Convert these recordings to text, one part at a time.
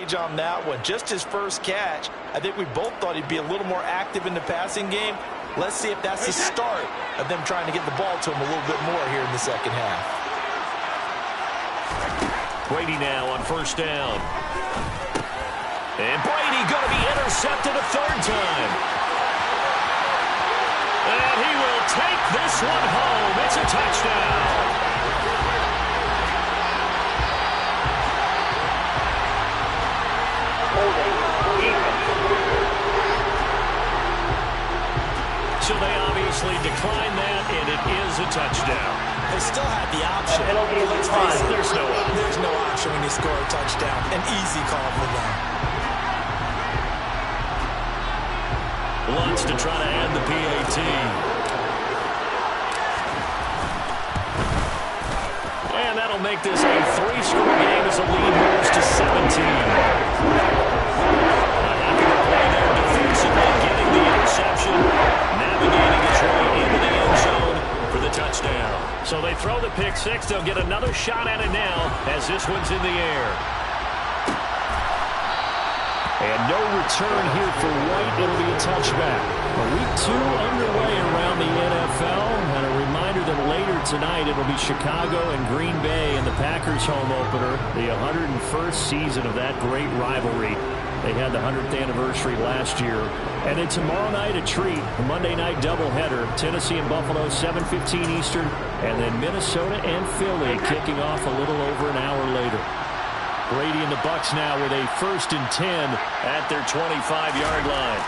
page on that one. Just his first catch. I think we both thought he'd be a little more active in the passing game. Let's see if that's the start of them trying to get the ball to him a little bit more here in the second half. Brady now on first down. And Brady going to be intercepted a third time. And he will take this one home. It's a touchdown. So they obviously declined that, and it is a touchdown. They still had the option. Let's face it, there's no option when you score a touchdown. An easy call for them. Lutz to try to add the PAT. And that'll make this a 3-score game as the lead moves to 17. Defensively getting the interception, navigating its way into the end zone for the touchdown. So they throw the pick six. They'll get another shot at it now as this one's in the air. And no return here for White. It'll be a touchback. Week 2 underway around the NFL. And a reminder that later tonight it'll be Chicago and Green Bay in the Packers home opener. The 101st season of that great rivalry. They had the 100th anniversary last year. And then tomorrow night, a treat. A Monday night doubleheader. Tennessee and Buffalo, 7:15 Eastern. And then Minnesota and Philly kicking off a little over an hour later. Brady and the Bucs now with a 1st and 10 at their 25-yard line.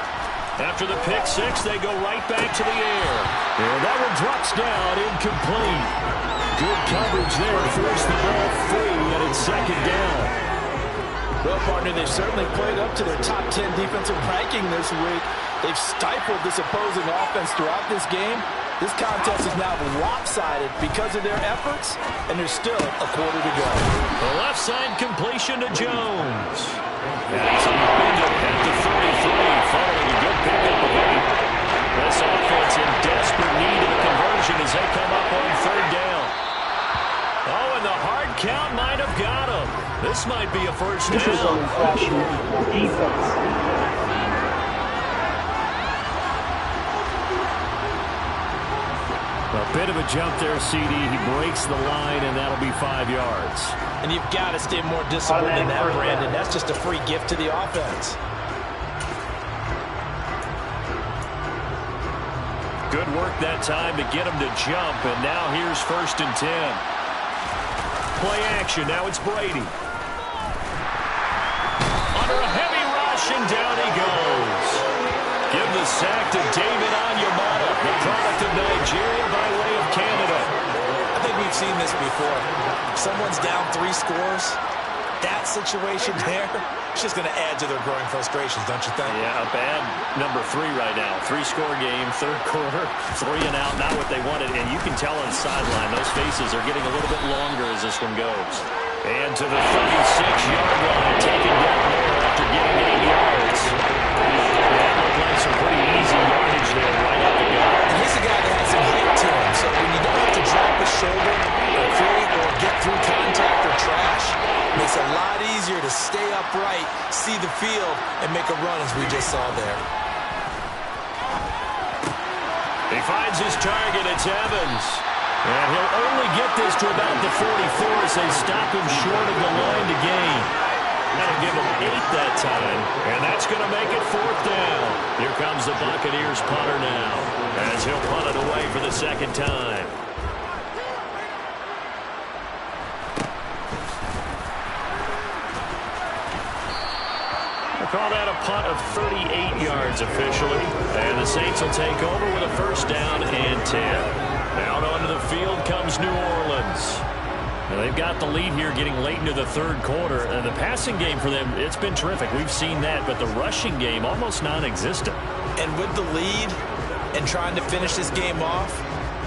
After the pick six, they go right back to the air. And that one drops down, incomplete. Good coverage there. Forced the ball free, and it's second down. Well, partner, they've certainly played up to their top 10 defensive ranking this week. They've stifled this opposing offense throughout this game. This contest is now lopsided because of their efforts, and there's still a quarter to go. The left side completion to Jones. That's at the 33, following a good pickup of 8. This offense in desperate need of a conversion as they come up on third down. Oh, and the hard count might have got him. This might be a first down. A bit of a jump there, CD. He breaks the line, and that'll be 5 yards. And you've got to stay more disciplined than that, Brandon. That's just a free gift to the offense. Good work that time to get him to jump, and now here's 1st and 10. Play action. Now it's Brady. Under a heavy rush, and down he goes. Give the sack to David Onyemata, the product of Nigeria by way of Canada. I think we've seen this before. If someone's down 3 scores, that situation there, it's just going to add to their growing frustrations, don't you think? Yeah, a bad number 3 right now. 3-score game, third quarter, 3 and out, not what they wanted. And you can tell on the sideline, those faces are getting a little bit longer as this one goes. And to the 36-yard line, taken down there after getting 8 yards. That looked like some pretty easy yardage there right out the gut. And he's a guy that has some height to him, so when you don't have to drop a shoulder or create or get through contact or trash, it makes it a lot easier to stay upright, see the field, and make a run as we just saw there. He finds his target. It's Evans. And he'll only get this to about the 44 as they stop him short of the line to gain. That'll give him 8 that time, and that's going to make it 4th down. Here comes the Buccaneers punter now, as he'll punt it away for the 2nd time. We'll call that a punt of 38 yards officially, and the Saints will take over with a 1st down and 10. Out onto the field comes New Orleans. Now they've got the lead here getting late into the 3rd quarter. And the passing game for them, it's been terrific. We've seen that, but the rushing game almost non-existent. And with the lead and trying to finish this game off,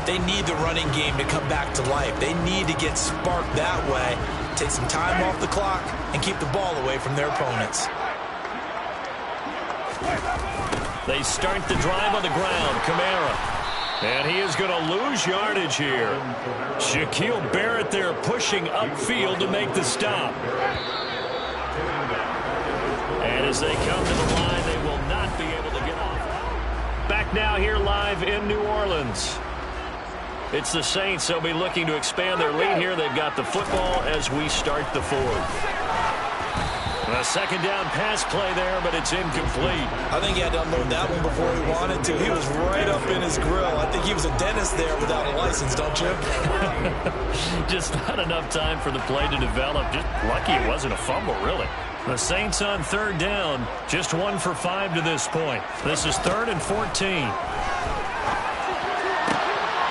they need the running game to come back to life. They need to get sparked that way, take some time off the clock, and keep the ball away from their opponents. They start the drive on the ground. Kamara. And he is going to lose yardage here. Shaquille Barrett there pushing upfield to make the stop. And as they come to the line, they will not be able to get off. Back now here live in New Orleans. It's the Saints. They'll be looking to expand their lead here. They've got the football as we start the fourth. A second down pass play there, but it's incomplete. I think he had to unload that one before he wanted to. He was right up in his grill. I think he was a dentist there without a license, don't you? Just not enough time for the play to develop. Just lucky it wasn't a fumble, really. The Saints on third down, just 1 for 5 to this point. This is 3rd and 14.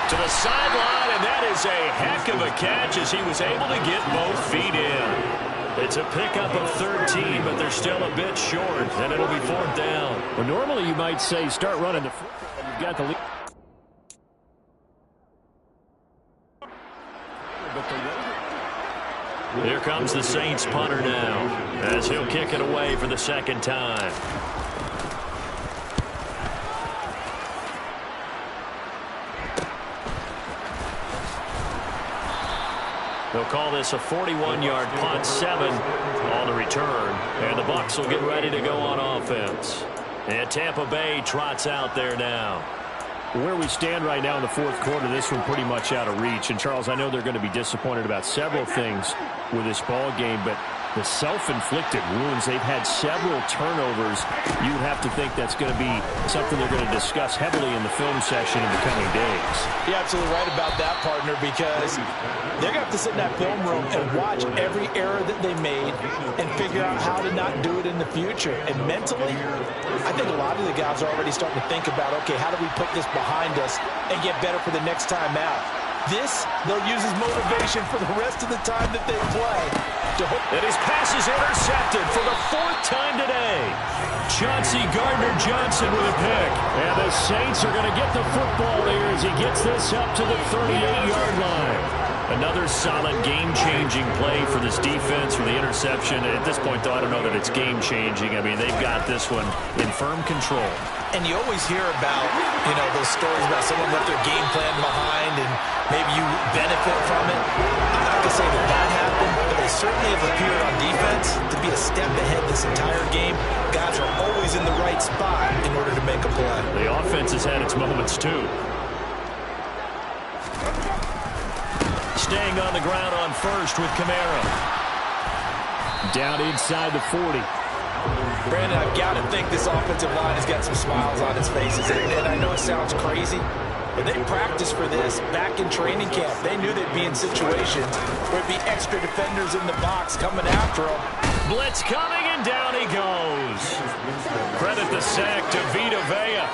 To the sideline, and that is a heck of a catch as he was able to get both feet in. It's a pickup of 13, but they're still a bit short, and it'll be 4th down. Well, normally you might say start running the football. You've got the lead. Here comes the Saints punter now, as he'll kick it away for the second time. They'll call this a 41-yard punt, 7 on the return. And the Bucs will get ready to go on offense. And Tampa Bay trots out there now. Where we stand right now in the fourth quarter, this one pretty much out of reach. And, Charles, I know they're going to be disappointed about several things with this ball game, but the self-inflicted wounds, they've had several turnovers. You would have to think that's going to be something they're going to discuss heavily in the film session in the coming days. You're absolutely right about that, partner, because they're going to have to sit in that film room and watch every error that they made and figure out how to not do it in the future. And mentally, I think a lot of the guys are already starting to think about, okay, how do we put this behind us and get better for the next time out? This, they'll use as motivation for the rest of the time that they play. And his pass is intercepted for the 4th time today. Chauncey Gardner-Johnson with a pick. And the Saints are going to get the football here as he gets this up to the 38-yard line. Another solid game-changing play for this defense for the interception. At this point, though, I don't know that it's game-changing. I mean, they've got this one in firm control. And you always hear about, you know, those stories about someone left their game plan behind and maybe you benefit from it. I'm not going to say that that happened, but they certainly have appeared on defense to be a step ahead this entire game. Guys are always in the right spot in order to make a play. The offense has had its moments, too. Staying on the ground on first with Kamara. Down inside the 40. Brandon, I've got to think this offensive line has got some smiles on its faces. And I know it sounds crazy, but they practiced for this back in training camp. They knew they'd be in situations where there'd be extra defenders in the box coming after them. Blitz coming, and down he goes. Credit the sack to Vita Vea.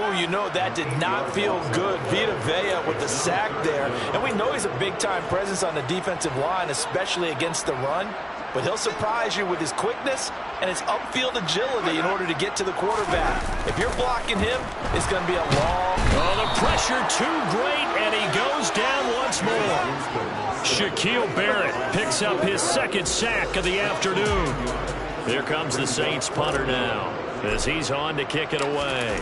Oh, you know, that did not feel good. Vita Vea with the sack there. And we know he's a big-time presence on the defensive line, especially against the run. But he'll surprise you with his quickness and his upfield agility in order to get to the quarterback. If you're blocking him, it's going to be a long... Oh, the pressure too great, and he goes down once more. Shaquille Barrett picks up his second sack of the afternoon. Here comes the Saints punter now as he's on to kick it away.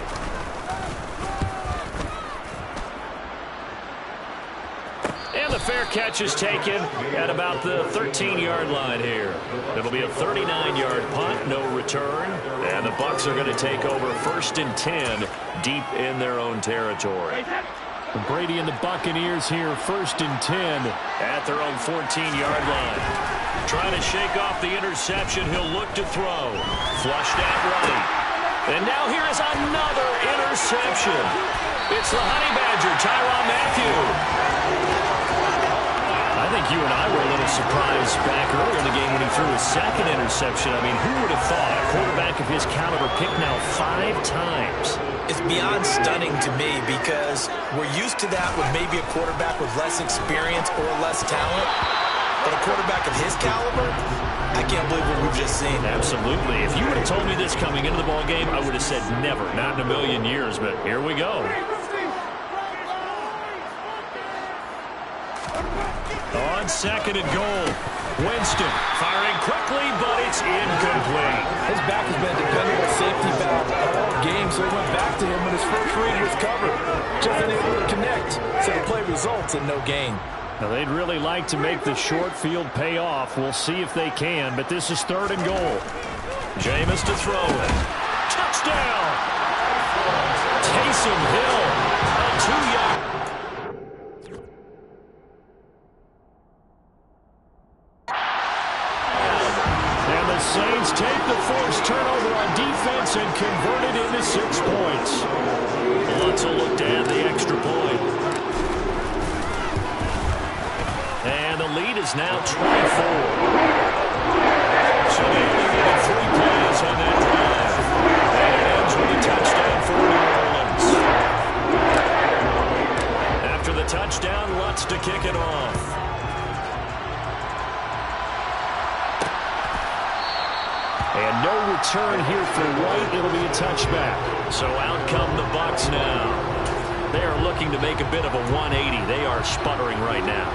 And the fair catch is taken at about the 13-yard line here. It'll be a 39-yard punt, no return. And the Bucs are going to take over 1st and 10 deep in their own territory. Brady and the Buccaneers here, 1st and 10. At their own 14-yard line. Trying to shake off the interception. He'll look to throw. Flushed out right. And now here is another interception. It's the Honey Badger, Tyrann Mathieu. I think you and I were a little surprised back earlier in the game when he threw his second interception. I mean, who would have thought a quarterback of his caliber picked now 5 times? It's beyond stunning to me because we're used to that with maybe a quarterback with less experience or less talent. But a quarterback of his caliber, I can't believe what we've just seen. Absolutely. If you would have told me this coming into the ball game, I would have said never, not in a million years. But here we go. On 2nd and goal, Winston firing quickly, but it's incomplete. His back has been a dependable safety valve all game, so he went back to him when his first read was covered. Just unable to connect, so the play results in no gain. Now, they'd really like to make the short field pay off. We'll see if they can, but this is 3rd and goal. Jameis to throw it. Touchdown! Taysom Hill, a 2-yard. And the Saints take the forced turnover on defense and convert it into 6 points. Lutz will look to add the extra point. And the lead is now 24. So they only needed 3 plays on that drive. And it ends with a touchdown for New Orleans. After the touchdown, Lutz to kick it off. And no return here for White. It'll be a touchback. So out come the Bucs now. They are looking to make a bit of a 180. They are sputtering right now.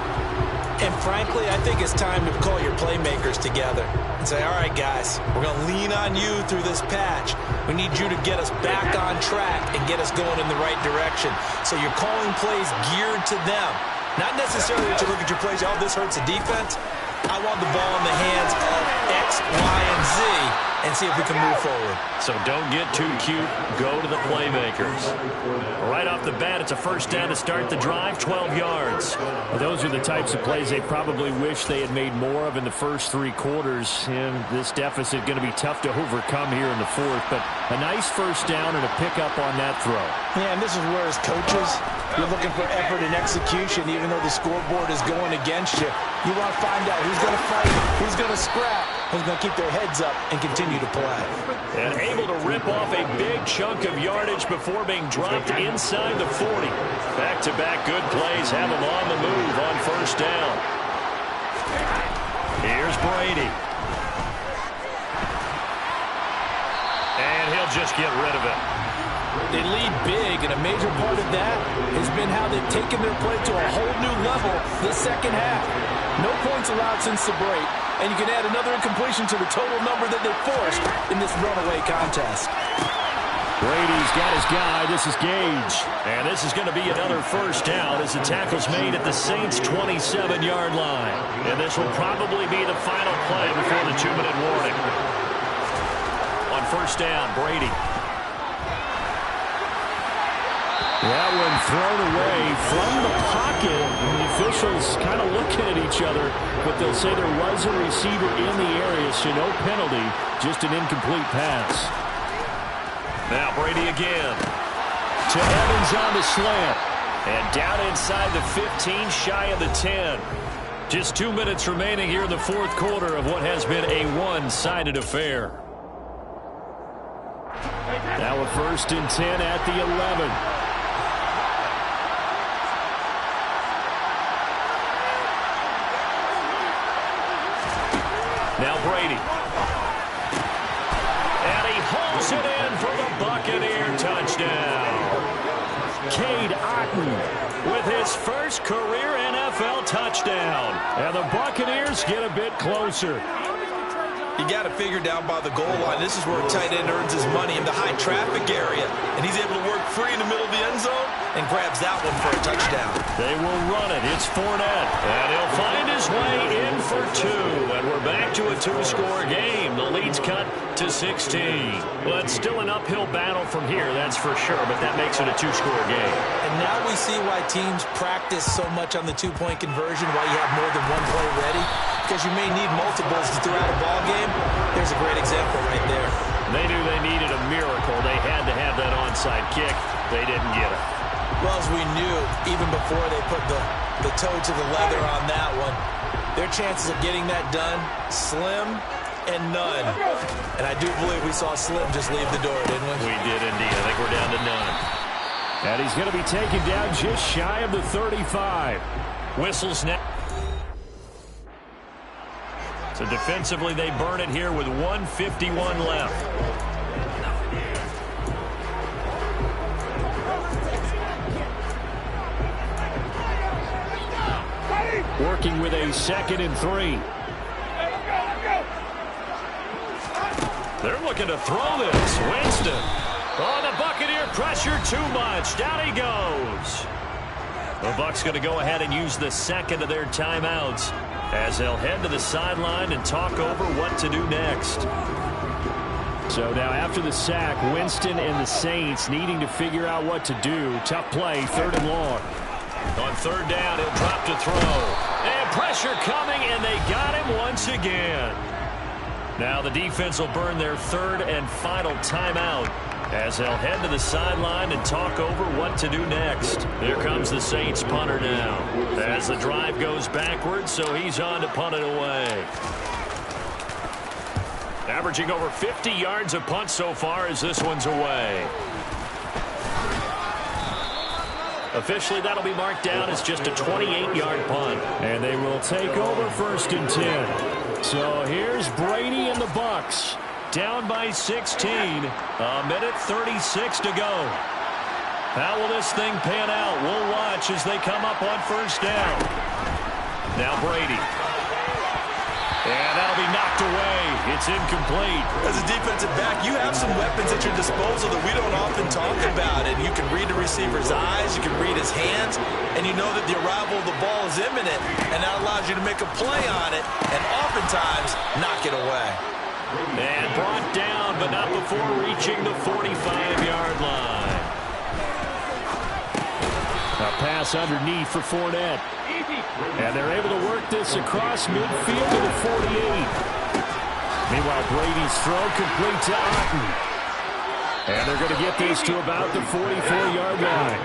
And frankly, I think it's time to call your playmakers together and say, all right, guys, we're going to lean on you through this patch. We need you to get us back on track and get us going in the right direction. So you're calling plays geared to them. Not necessarily that you look at your plays, oh, this hurts the defense. I want the ball in the hands of X, Y, and Z and see if we can move forward. So don't get too cute. Go to the playmakers. Right off the bat, it's a first down to start the drive, 12 yards. Well, those are the types of plays they probably wish they had made more of in the first 3 quarters. And this deficit going to be tough to overcome here in the 4th. But a nice first down and a pickup on that throw. Yeah, and this is where as coaches, you're looking for effort and execution, even though the scoreboard is going against you. You want to find out who's going to fight, who's going to scrap, who's going to keep their heads up and continue to play. And able to rip off a big chunk of yardage before being dropped inside the 40. Back-to-back good plays have him on the move on first down. Here's Brady. And he'll just get rid of it. They lead big, and a major part of that has been how they've taken their play to a whole new level this second half. No points allowed since the break, and you can add another incompletion to the total number that they forced in this runaway contest. Brady's got his guy. This is Gage. And this is going to be another first down as the tackle's made at the Saints' 27-yard line. And this will probably be the final play before the 2-minute warning. On first down, Brady. That one thrown away from the pocket. And the officials kind of looking at each other, but they'll say there was a receiver in the area, so no penalty, just an incomplete pass. Now Brady again. To Evans on the slant. And down inside the 15, shy of the 10. Just 2 minutes remaining here in the 4th quarter of what has been a one-sided affair. Now a 1st and 10 at the 11. Now Brady. And he hauls it in for the Buccaneer touchdown. Cade Otton with his first career NFL touchdown. And the Buccaneers get a bit closer. You got to figure down by the goal line. This is where a tight end earns his money in the high traffic area. And he's able to work free in the middle of the end zone and grabs that one for a touchdown. They will run it. It's Fournette. And he'll find his way in for 2. And we're back to a 2-score game. The lead's cut to 16. Well, it's still an uphill battle from here, that's for sure. But that makes it a 2-score game. And now we see why teams practice so much on the 2-point conversion, why you have more than one play ready. Because you may need multiples to throw out a ball game. There's a great example right there. They knew they needed a miracle. They had to have that onside kick. They didn't get it. Well, as we knew, even before they put the toe to the leather on that one, their chances of getting that done, slim and none. And I do believe we saw Slim just leave the door, didn't we? We did indeed. I think we're down to none. And he's going to be taken down just shy of the 35. Whistles now. So defensively, they burn it here with 1:51 left. Working with a 2nd and 3. They're looking to throw this. Winston. Oh, the Buccaneer pressure too much. Down he goes. The Bucs going to go ahead and use the second of their timeouts as they'll head to the sideline and talk over what to do next. So now after the sack, Winston and the Saints needing to figure out what to do. Tough play, 3rd and long. On 3rd down, he'll drop to throw. And pressure coming, and they got him once again. Now the defense will burn their 3rd and final timeout as they'll head to the sideline and talk over what to do next. Here comes the Saints punter now as the drive goes backwards, so he's on to punt it away. Averaging over 50 yards a punt so far as this one's away. Officially, that'll be marked down as just a 28-yard punt. And they will take over 1st and 10. So here's Brady and the Bucs. Down by 16. A minute 36 to go. How will this thing pan out? We'll watch as they come up on 1st down. Now Brady. And that'll be knocked away. It's incomplete. As a defensive back, you have some weapons at your disposal that we don't often talk about. And you can read the receiver's eyes, you can read his hands, and you know that the arrival of the ball is imminent. And that allows you to make a play on it and oftentimes knock it away. And brought down, but not before reaching the 45-yard line. A pass underneath for Fournette. And they're able to work this across midfield to the 48. Meanwhile, Brady's throw complete to Otten. And they're going to get this to about the 44-yard line.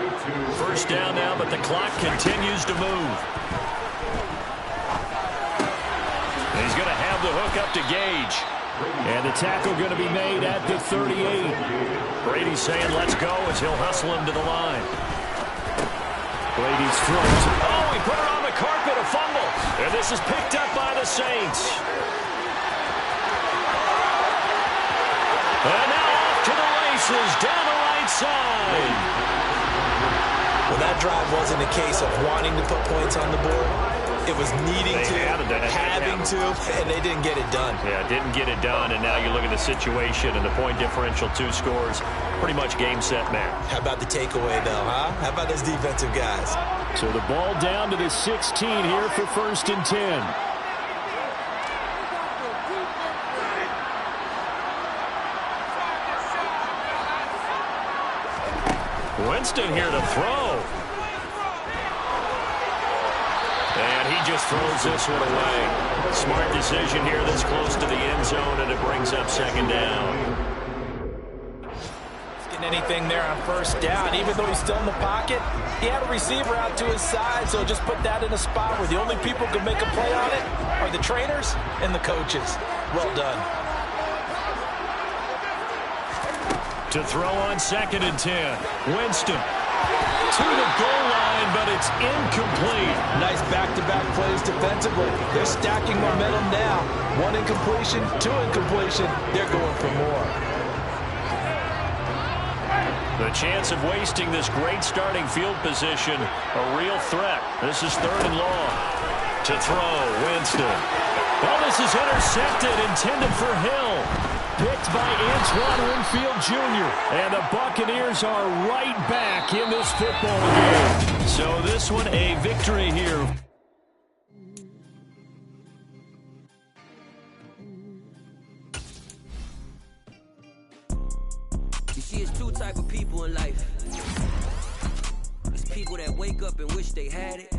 1st down now, but the clock continues to move. He's going to have the hook up to Gage. And the tackle going to be made at the 38. Brady's saying let's go as he'll hustle him to the line. Brady's throw. Oh, he put it on the carpet, a fumble. And this is picked up by the Saints. And now off to the races down the right side. Well, that drive wasn't a case of wanting to put points on the board. It was needing to, having to, and they didn't get it done. Yeah, didn't get it done, and now you look at the situation and the point differential, 2 scores, pretty much game, set, match. How about the takeaway, though, huh? How about those defensive guys? So the ball down to the 16 here for 1st and 10. Winston here to throw. And he just throws this one away. Smart decision here this close to the end zone, and it brings up 2nd down. Getting anything there on 1st down, even though he's still in the pocket, he had a receiver out to his side, so just put that in a spot where the only people who can make a play on it are the trainers and the coaches. Well done. To throw on 2nd and 10. Winston to the goal line, but it's incomplete. Nice back-to-back plays defensively. They're stacking momentum now. 1 incompletion, 2 incompletion. They're going for more. The chance of wasting this great starting field position, a real threat. This is 3rd and long. To throw, Winston. Oh, this is intercepted, intended for Hill. Picked by Antoine Winfield Jr. And the Buccaneers are right back in this football game. So this one a victory here. You see, it's 2 type of people in life. It's people that wake up and wish they had it.